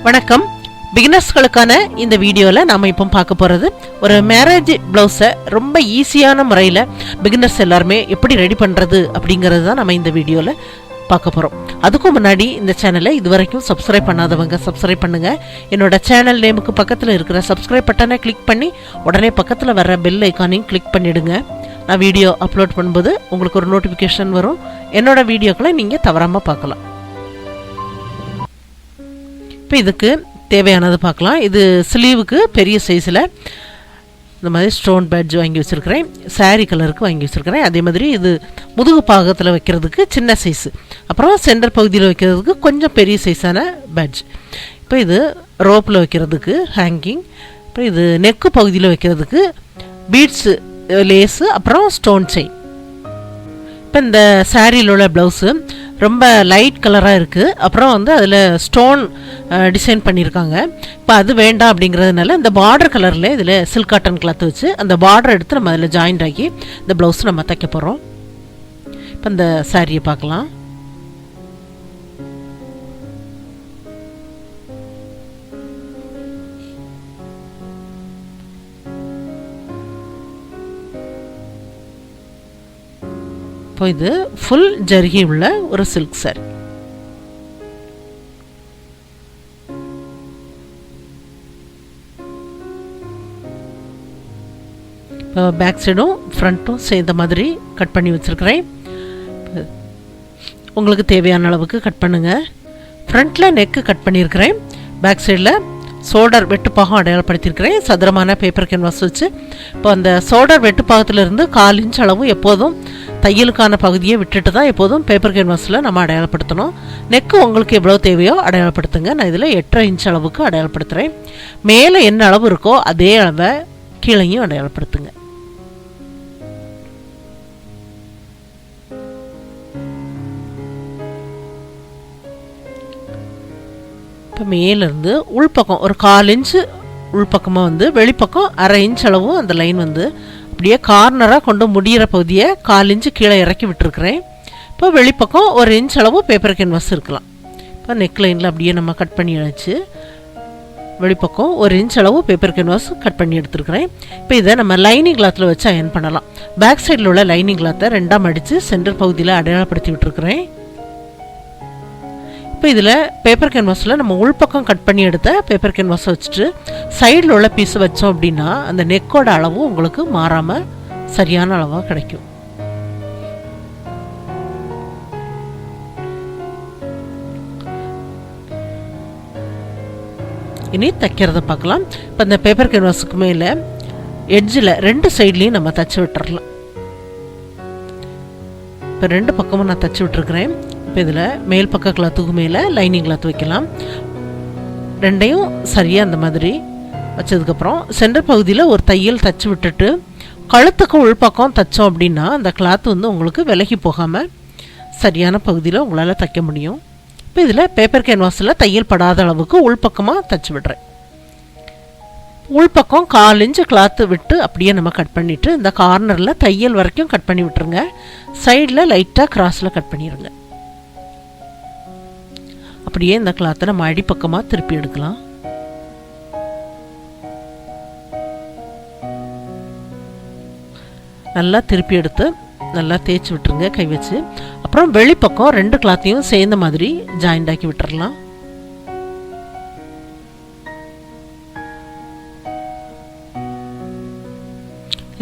வணக்கம். பிகினர்ஸ்களுக்கான இந்த வீடியோவில் நாம் இப்போ பார்க்க போகிறது ஒரு மேரேஜ் ப்ளவுஸை ரொம்ப ஈஸியான முறையில் பிகினர்ஸ் எல்லாருமே எப்படி ரெடி பண்ணுறது அப்படிங்கிறது தான் நம்ம இந்த வீடியோவில் பார்க்க போகிறோம். அதுக்கும் முன்னாடி இந்த சேனலை இது வரைக்கும் சப்ஸ்கிரைப் பண்ணாதவங்க சப்ஸ்கிரைப் பண்ணுங்கள். என்னோட சேனல் நேமுக்கு பக்கத்தில் இருக்கிற சப்ஸ்கிரைப் பட்டனை கிளிக் பண்ணி உடனே பக்கத்தில் வர பெல் ஐக்கானையும் கிளிக் பண்ணிவிடுங்க. நான் வீடியோ அப்லோட் பண்ணும்போது உங்களுக்கு ஒரு நோட்டிஃபிகேஷன் வரும். என்னோட வீடியோக்களை நீங்கள் தவறாமல் பார்க்கலாம். இப்போ இதுக்கு தேவையானது பார்க்கலாம். இது ஸ்லீவுக்கு பெரிய சைஸில் இந்த மாதிரி ஸ்டோன் பேட்ஜ் வாங்கி வச்சுருக்கிறேன். சாரீ கலருக்கு வாங்கி வச்சுருக்கிறேன். அதே மாதிரி இது முதுகு பாகத்தில் வைக்கிறதுக்கு சின்ன சைஸு, அப்புறம் சென்டர் பகுதியில் வைக்கிறதுக்கு கொஞ்சம் பெரிய சைஸான பேட்ஜ். இப்போ இது ரோப்பில் வைக்கிறதுக்கு ஹேங்கிங், அப்புறம் இது நெக்கு பகுதியில் வைக்கிறதுக்கு பீட்ஸு லேஸு, அப்புறம் ஸ்டோன் செயின். இப்போ இந்த சாரியில் உள்ள ப்ளவுஸு ரொம்ப லைட் கலராக இருக்குது. அப்புறம் அதில் ஸ்டோன் டிசைன் பண்ணியிருக்காங்க. இப்போ அது வேண்டாம் அப்படிங்கிறதுனால இந்த பார்டர் கலரில் இதில் சில்க் காட்டன் கிளாத் வச்சு அந்த பார்டர் எடுத்து நம்ம அதில் ஜாயிண்ட் ஆகி இந்த ப்ளவுஸ் நம்ம தைக்க போகிறோம். இப்போ இந்த சாரியை பார்க்கலாம். இப்போ இது ஃபுல் ஜர்கி உள்ள ஒரு சில்க் சாரி. இப்போ பேக் சைடும் ஃப்ரண்ட்டும் சேர்ந்த மாதிரி கட் பண்ணி வச்சுருக்கிறேன். உங்களுக்கு தேவையான அளவுக்கு கட் பண்ணுங்கள். ஃப்ரண்ட்டில் நெக்கு கட் பண்ணியிருக்கிறேன். பேக் சைடில் சோல்டர் வெட்டுப்பாகம் அடையாளப்படுத்தியிருக்கிறேன் சதுரமான பேப்பர் கேன்வாஸ் வச்சு. இப்போ அந்த சோல்டர் வெட்டுப்பாகத்திலிருந்து 1/4 இன்ச் அளவு எப்போதும் தையலுக்கான பகுதியை விட்டுட்டு தான் எப்போதும் பேப்பர் கேன்வாஸில் நம்ம அடையாளப்படுத்தணும். நெக்கு உங்களுக்கு எவ்வளோ தேவையோ அடையாளப்படுத்துங்க. நான் இதில் 8.5 இன்ச் அளவுக்கு அடையாளப்படுத்துகிறேன். மேலே என்ன அளவு இருக்கோ அதே அளவை கீழையும் அடையாளப்படுத்துங்க. இப்போ மேலேருந்து உள்பக்கம் ஒரு 1/4 இன்ச்சு உள்பக்கமாக வெளிப்பக்கம் 1/2 இன்ச் அளவும் அந்த லைன் அப்படியே கார்னராக கொண்டு முடிகிற பகுதியை 1/4 இன்ச்சு கீழே இறக்கி விட்டுருக்குறேன். இப்போ வெளிப்பக்கம் 1 இன்ச் அளவு பேப்பர் கேன்வாஸ் இருக்கலாம். இப்போ நெக் லைனில் அப்படியே நம்ம கட் பண்ணி வச்சு வெளிப்பக்கம் 1 இன்ச் அளவு பேப்பர் கேன்வாஸ் கட் பண்ணி எடுத்துருக்கிறேன். இப்போ இதை நம்ம லைனிங் கிளாத்தில் வச்சு அயன் பண்ணலாம். பேக் சைடில் உள்ள லைனிங் கிளாத்தை 2ஆக மடித்து சென்டர் பகுதியில் அடையாளப்படுத்தி விட்டுருக்குறேன். இப்போ இதில் பேப்பர் கேன்வாஸில் நம்ம உள்பக்கம் கட் பண்ணி எடுத்த பேப்பர் கேன்வாஸை வச்சுட்டு சைடில் உள்ள பீஸை வச்சோம் அப்படின்னா அந்த நெக்கோட அளவும் உங்களுக்கு மாறாமல் சரியான அளவாக கிடைக்கும். இனி தைக்கிறத பார்க்கலாம். இப்போ இந்த பேப்பர் கேன்வாஸுக்கு மேலே எட்ஜில் 2 சைட்லேயும் நம்ம தைச்சி விட்டுறலாம். இப்போ 2 பக்கமும் நான் தைச்சி விட்டுருக்குறேன். இப்போ இதில் மேல் பக்க கிளாத்துக்கு மேலே லைனிங் கிளாத் வைக்கலாம். 2ஐயும் சரியாக அந்த மாதிரி வச்சதுக்கப்புறம் சென்டர் பகுதியில் ஒரு தையல் தைச்சி விட்டுட்டு கழுத்துக்கு உள்பக்கம் தைச்சோம் அப்படின்னா அந்த கிளாத் உங்களுக்கு விலகி போகாமல் சரியான பகுதியில் உங்களால் தைக்க முடியும். இப்போ இதில் பேப்பர் கேன்வாஸில் தையல் படாத அளவுக்கு உள்பக்கமாக தைச்சி விடுறேன். உள்பக்கம் 1/4 இன்ச்சு கிளாத்து விட்டு அப்படியே நம்ம கட் பண்ணிவிட்டு இந்த கார்னரில் தையல் வரைக்கும் கட் பண்ணி விட்டுருங்க. சைடில் லைட்டாக கிராஸில் கட் பண்ணிடுங்க. அப்படியே இந்த கிளாத்தை நம்ம அடிப்பக்கமாக திருப்பி எடுக்கலாம். நல்லா திருப்பி எடுத்து நல்லா தேய்ச்சி விட்டுருங்க கை வச்சு. அப்புறம் வெளிப்பக்கம் 2 கிளாத்தையும் சேர்ந்த மாதிரி ஜாயிண்ட் ஆக்கி விட்டுறலாம்.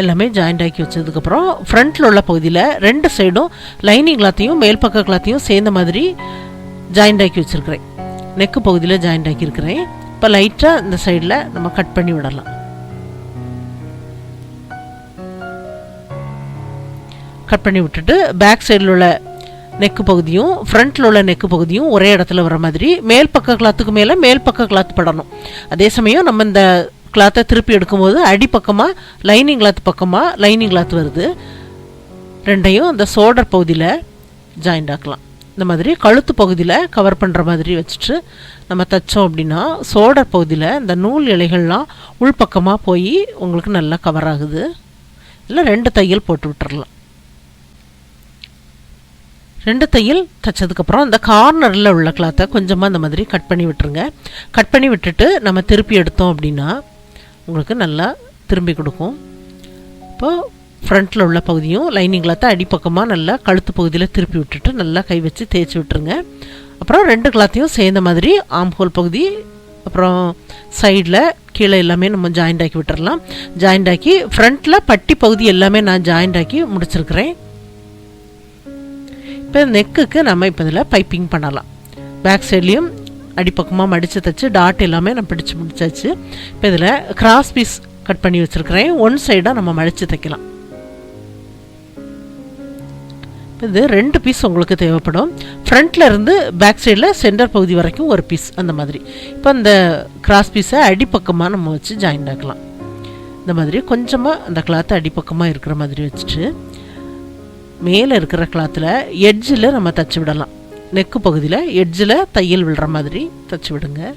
எல்லாமே ஜாயிண்ட் ஆக்கி வச்சதுக்கப்புறம் ஃப்ரண்ட்டில் உள்ள பகுதியில் 2 சைடும் லைனிங் கிளாத்தையும் மேல் பக்க கிளாத்தையும் சேர்ந்த மாதிரி ஜாயிண்ட் ஆக்கி வச்சுருக்கிறேன். நெக்கு பகுதியில் ஜாயிண்ட் ஆக்கியிருக்கிறேன். இப்போ லைட்டாக இந்த சைடில் நம்ம கட் பண்ணி விடலாம். கட் பண்ணி விட்டுட்டு பேக் சைடில் உள்ள நெக்கு பகுதியும் ஃப்ரண்ட்டில் உள்ள நெக்கு பகுதியும் ஒரே இடத்துல வர மாதிரி மேல் பக்க கிளாத்துக்கு மேலே மேல் பக்க கிளாத் படணும். அதே சமயம் நம்ம இந்த கிளாத்தை திருப்பி எடுக்கும்போது அடிப்பக்கமாக லைனிங் கிளாத் பக்கமாக லைனிங் கிளாத் வருது. 2ஐயும் அந்த ஷோல்டர் பகுதியில் ஜாயிண்ட் ஆக்கலாம். இந்த மாதிரி கழுத்து பகுதியில் கவர் பண்ணுற மாதிரி வச்சுட்டு நம்ம தைச்சோம் அப்படின்னா ஷோல்டர் பகுதியில் இந்த நூல் இலைகள்லாம் உள்பக்கமாக போய் உங்களுக்கு நல்லா கவர் ஆகுது. இல்லை 2 தையல் போட்டு விட்டுறலாம். 2 தையல் தைச்சதுக்கப்புறம் அந்த கார்னரில் உள்ள கிளாத்தை கொஞ்சமாக அந்த மாதிரி கட் பண்ணி விட்டுருங்க. கட் பண்ணி விட்டுட்டு நம்ம திருப்பி எடுத்தோம் அப்படின்னா உங்களுக்கு நல்லா திரும்பி கொடுக்கும். இப்போது ஃப்ரண்ட்டில் உள்ள பகுதியும் லைனிங் கிளாத்தை அடிப்பக்கமாக நல்லா கழுத்து பகுதியில் திருப்பி விட்டுட்டு நல்லா கை வச்சு தேய்ச்சி விட்டுருங்க. அப்புறம் 2 கிளாத்தையும் சேர்ந்த மாதிரி ஆம்ஹோல் பகுதி அப்புறம் சைடில் கீழே எல்லாமே நம்ம ஜாயிண்ட் ஆக்கி விட்டுறலாம். ஜாயிண்ட் ஆக்கி ஃப்ரண்ட்டில் பட்டி பகுதி எல்லாமே நான் ஜாயிண்ட் ஆக்கி முடிச்சிருக்கிறேன். இப்போ நெக்குக்கு நம்ம இப்போ இதில் பைப்பிங் பண்ணலாம். பேக் சைட்லேயும் அடிப்பக்கமாக மடித்து தைச்சு டாட் எல்லாமே நான் பிடிச்சி முடிச்சாச்சு. இப்போ இதில் கிராஸ் பீஸ் கட் பண்ணி வச்சுருக்கிறேன். ஒன் சைடாக நம்ம மடித்து தைக்கலாம். இது 2 பீஸ் உங்களுக்கு தேவைப்படும். ஃப்ரண்ட்டில் இருந்து பேக் சைடில் சென்டர் பகுதி வரைக்கும் ஒரு பீஸ் அந்த மாதிரி. இப்போ இந்த கிராஸ் பீஸை அடிப்பக்கமாக நம்ம வச்சு ஜாயிண்ட் ஆக்கலாம். இந்த மாதிரி கொஞ்சமாக அந்த கிளாத்தை அடிப்பக்கமாக இருக்கிற மாதிரி வச்சுட்டு மேலே இருக்கிற கிளாத்தில் எட்ஜில் நம்ம தைச்சி விடலாம். நெக்கு பகுதியில் எட்ஜில் தையல் விடுற மாதிரி தைச்சி விடுங்க.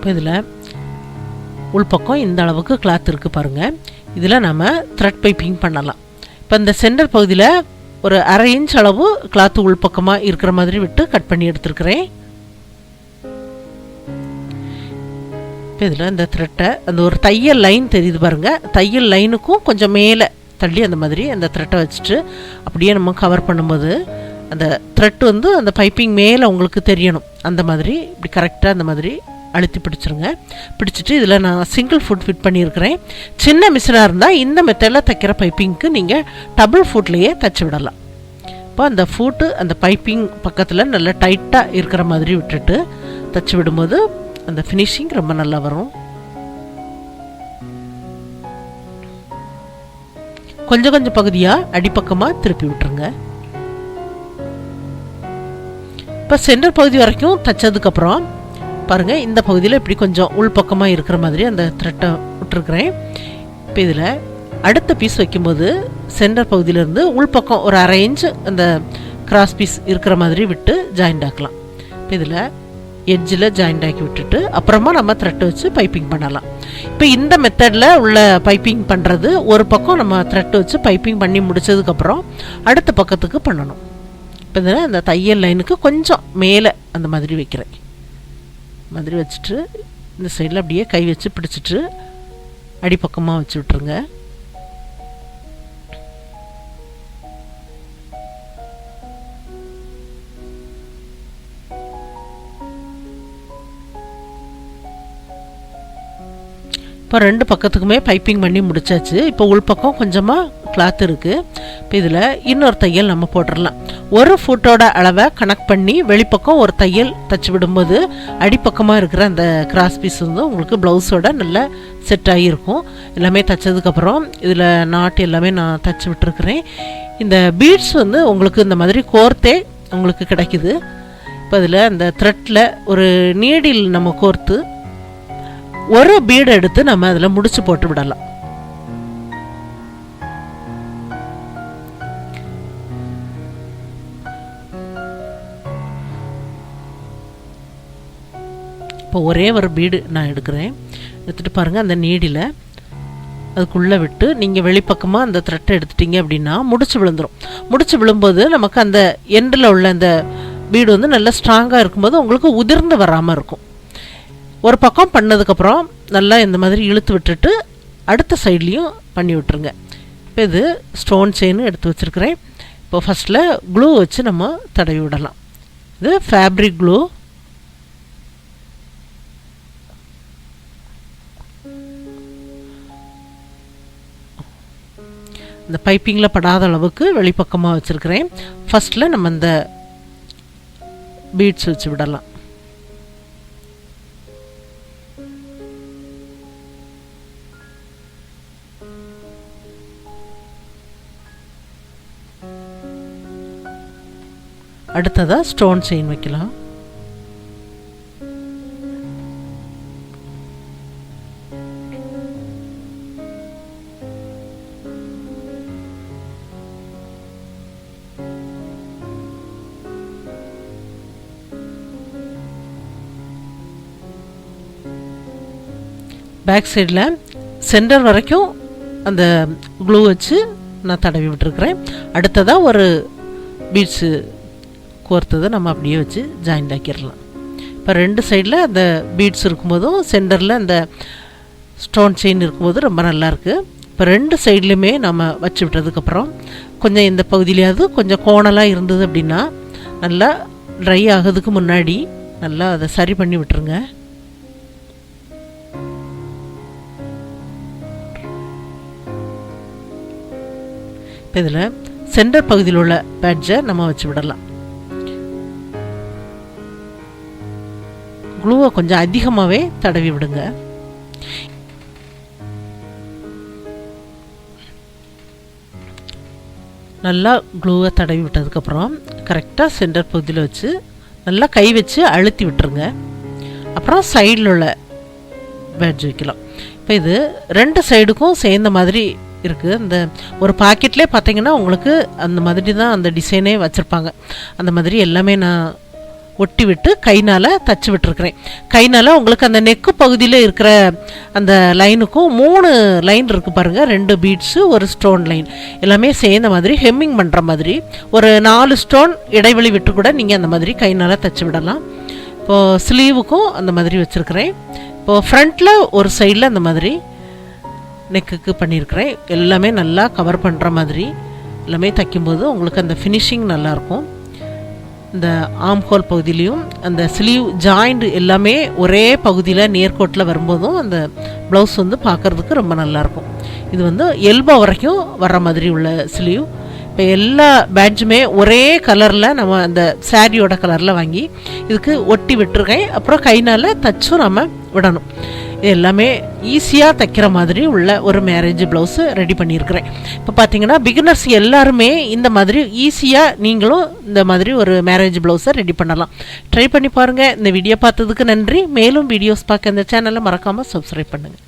இப்போ இதில் உள்பக்கம் இந்த அளவுக்கு கிளாத் இருக்குது பாருங்கள். இதில் நம்ம த்ரெட் பைப்பிங் பண்ணலாம். இப்போ இந்த சென்டர் பகுதியில் ஒரு 1/2 இன்ச் அளவு கிளாத்து உள்பக்கமாக இருக்கிற மாதிரி விட்டு கட் பண்ணி எடுத்துருக்கிறேன். இப்போ இதில் இந்த த்ரெட்டை அந்த ஒரு தையல் லைன் தெரியுது பாருங்கள். தையல் லைனுக்கும் கொஞ்சம் மேலே தள்ளி அந்த மாதிரி அந்த த்ரெட்டை வச்சுட்டு அப்படியே நம்ம கவர் பண்ணும்போது அந்த த்ரெட் வந்து அந்த பைப்பிங் மேலே உங்களுக்கு தெரியணும். அந்த மாதிரி இப்படி கரெக்டாக அந்த மாதிரி அழுத்தி பிடிச்சிருங்க. பிடிச்சிட்டு இதில் நான் சிங்கிள் ஃபுட் ஃபிட் பண்ணியிருக்கிறேன். சின்ன மிஷினாக இருந்தால் இந்த மெத்தடில் தைக்கிற பைப்பிங்க்கு நீங்கள் டபுள் ஃபுட்லேயே தைச்சி விடலாம். இப்போ அந்த ஃபுட்டு அந்த பைப்பிங் பக்கத்தில் நல்லா டைட்டாக இருக்கிற மாதிரி விட்டுட்டு தைச்சி விடும்போது அந்த ஃபினிஷிங் ரொம்ப நல்லா வரும். கொஞ்சம் கொஞ்சம் பகுதியாக அடிப்பக்கமாக திருப்பி விட்டுருங்க. இப்போ சென்டர் பகுதி வரைக்கும் தைச்சதுக்கப்புறம் பாருங்கள், இந்த பகுதியில் இப்படி கொஞ்சம் உள்பக்கமாக இருக்கிற மாதிரி அந்த த்ரெட்டை விட்டுருக்குறேன். இப்போ இதில் அடுத்த பீஸ் வைக்கும்போது சென்டர் பகுதியிலேருந்து உள்பக்கம் ஒரு 1/2 இன்ச் அந்த கிராஸ் பீஸ் இருக்கிற மாதிரி விட்டு ஜாயிண்ட் ஆக்கலாம். இப்போ இதில் எட்ஜில் ஜாயிண்ட் ஆக்கி விட்டுட்டு அப்புறமா நம்ம த்ரெட்டை வச்சு பைப்பிங் பண்ணலாம். இப்போ இந்த மெத்தடில் உள்ள பைப்பிங் பண்ணுறது ஒரு பக்கம் நம்ம த்ரெட்டை வச்சு பைப்பிங் பண்ணி முடித்ததுக்கப்புறம் அடுத்த பக்கத்துக்கு பண்ணணும். இப்போ இதில் அந்த தையல் லைனுக்கு கொஞ்சம் மேலே அந்த மாதிரி வைக்கிறேன். மாதிரி வச்சுட்டு இந்த சைடில் அப்படியே கை வச்சு பிடிச்சிட்டு அடிப்பக்கமாக வச்சு விட்ருங்க. இப்போ 2 பக்கத்துக்குமே பைப்பிங் பண்ணி முடிச்சாச்சு. இப்போ உள்பக்கம் கொஞ்சமாக கிளாத் இருக்குது. இப்போ இதில் இன்னொரு தையல் நம்ம போட்டுடலாம். ஒரு ஃபுட்டோட அளவை கனெக்ட் பண்ணி வெளிப்பக்கம் ஒரு தையல் தைச்சி விடும்போது அடிப்பக்கமாக இருக்கிற அந்த கிராஸ் பீஸ் வந்து உங்களுக்கு ப்ளவுஸோட நல்லா செட் ஆகியிருக்கும். எல்லாமே தைச்சதுக்கப்புறம் இதில் நாட்டு எல்லாமே நான் தைச்சி விட்டுருக்குறேன். இந்த பீட்ஸ் வந்து உங்களுக்கு இந்த மாதிரி கோர்த்தே உங்களுக்கு கிடைக்குது. இப்போ இதில் அந்த த்ரெட்டில் ஒரு நீடில் நம்ம கோர்த்து ஒரு பீடு எடுத்து நம்ம அதில் முடிச்சு போட்டு விடலாம். இப்போ ஒரே ஒரு பீடு நான் எடுக்கிறேன். எடுத்துகிட்டு பாருங்கள், அந்த நீடில் அதுக்குள்ளே விட்டு நீங்கள் வெளிப்பக்கமாக அந்த த்ரெட்டை எடுத்துட்டீங்க அப்படின்னா முடிச்சு விழுந்துடும். முடிச்சு விழும்போது நமக்கு அந்த எண்டில் உள்ள அந்த பீடு வந்து நல்லா ஸ்ட்ராங்காக இருக்கும்போது உங்களுக்கு உதிர்ந்து வராமல் இருக்கும். ஒரு பக்கம் பண்ணதுக்கப்புறம் நல்லா இந்த மாதிரி இழுத்து விட்டுட்டு அடுத்த சைட்லேயும் பண்ணி விட்டுருங்க. இப்போ இது ஸ்டோன் செயின் எடுத்து வச்சுருக்கிறேன். இப்போ ஃபஸ்ட்டில் க்ளூ வச்சு நம்ம தடவி விடலாம். இது ஃபேப்ரிக் க்ளூ. இந்த பைப்பிங்கில் படாத அளவுக்கு வெளிப்பக்கமாக வச்சுருக்கிறேன். ஃபஸ்ட்டில் நம்ம இந்த பீட்ஸ் வச்சு விடலாம். அடுத்ததாக ஸ்டோன் செயின் வைக்கலாம். பேக் சைடில் சென்டர் வரைக்கும் அந்த க்ளூ வச்சு நான் தடவி விட்டுருக்குறேன். அடுத்ததாக ஒரு பீட்ஸு கோர்த்ததை நம்ம அப்படியே வச்சு ஜாயிண்ட் ஆக்கிடலாம். இப்போ 2 சைடில் அந்த பீட்ஸ் இருக்கும்போதும் சென்டரில் அந்த ஸ்டோன் செயின் இருக்கும்போது ரொம்ப நல்லாயிருக்கு. இப்போ 2 சைட்லையுமே நம்ம வச்சு விட்டதுக்கப்புறம் கொஞ்சம் இந்த பகுதியிலையாவது கொஞ்சம் கோணலாக இருந்தது அப்படின்னா நல்லா ட்ரை ஆகிறதுக்கு முன்னாடி நல்லா அதை சரி பண்ணி விட்டுருங்க. இப்போ இதில் சென்டர் பகுதியில் உள்ள பேட்ஜை நம்ம வச்சு விடலாம். க்ளூவை கொஞ்சம் அதிகமாகவே தடவி விடுங்க. நல்லா க்ளூவை தடவி விட்டதுக்கப்புறம் கரெக்டாக சென்டர் பகுதியில் வச்சு நல்லா கை வச்சு அழுத்தி விட்டுருங்க. அப்புறம் சைடில் உள்ள பேட்ஜ் வைக்கலாம். இப்போ இது 2 சைடுக்கும் சேர்ந்த மாதிரி இருக்குது. அந்த ஒரு பாக்கெட்லேயே பார்த்தீங்கன்னா உங்களுக்கு அந்த மாதிரி தான் அந்த டிசைனே வச்சுருப்பாங்க. அந்த மாதிரி எல்லாமே நான் ஒட்டி விட்டு கைனால் தச்சு விட்டுருக்குறேன். கைனால் உங்களுக்கு அந்த நெக்கு பகுதியில் இருக்கிற அந்த லைனுக்கும் 3 லைன் இருக்குது பாருங்கள். 2 பீட்ஸு, ஒரு ஸ்டோன் லைன் எல்லாமே சேர்ந்த மாதிரி ஹெம்மிங் பண்ணுற மாதிரி ஒரு 4 ஸ்டோன் இடைவெளி விட்டு கூட நீங்கள் அந்த மாதிரி கைனால் தச்சு விடலாம். இப்போது ஸ்லீவுக்கும் அந்த மாதிரி வச்சுருக்கிறேன். இப்போது ஃப்ரண்ட்டில் ஒரு சைடில் அந்த மாதிரி நெக்குக்கு பண்ணியிருக்கிறேன். எல்லாமே நல்லா கவர் பண்ணுற மாதிரி எல்லாமே தைக்கும்போது உங்களுக்கு அந்த ஃபினிஷிங் நல்லாயிருக்கும். இந்த ஆம் ஹோல் பகுதியிலையும் அந்த ஸ்லீவ் ஜாயிண்ட் எல்லாமே ஒரே பகுதியில் நேர்கோட்டில் வரும்போதும் அந்த ப்ளவுஸ் வந்து பார்க்குறதுக்கு ரொம்ப நல்லாயிருக்கும். இது வந்து எல்போ வரைக்கும் வர்ற மாதிரி உள்ள ஸ்லீவ். இப்போ எல்லா பேட்ஜுமே ஒரே கலரில் நம்ம அந்த சாரியோட கலரில் வாங்கி இதுக்கு ஒட்டி விட்டுருக்கேன். அப்புறம் கைனால் தச்சும் நம்ம விடணும். இது எல்லாமே ஈஸியாக தைக்கிற மாதிரி உள்ள ஒரு மேரேஜ் ப்ளவுஸு ரெடி பண்ணியிருக்கிறேன். இப்போ பார்த்தீங்கன்னா பிகினர்ஸ் எல்லாருமே இந்த மாதிரி ஈஸியாக நீங்களும் இந்த மாதிரி ஒரு மேரேஜ் ப்ளவுஸை ரெடி பண்ணலாம். ட்ரை பண்ணி பாருங்கள். இந்த வீடியோ பார்த்ததுக்கு நன்றி. மேலும் வீடியோஸ் பார்க்க இந்த சேனலை மறக்காமல் சப்ஸ்கிரைப் பண்ணுங்கள்.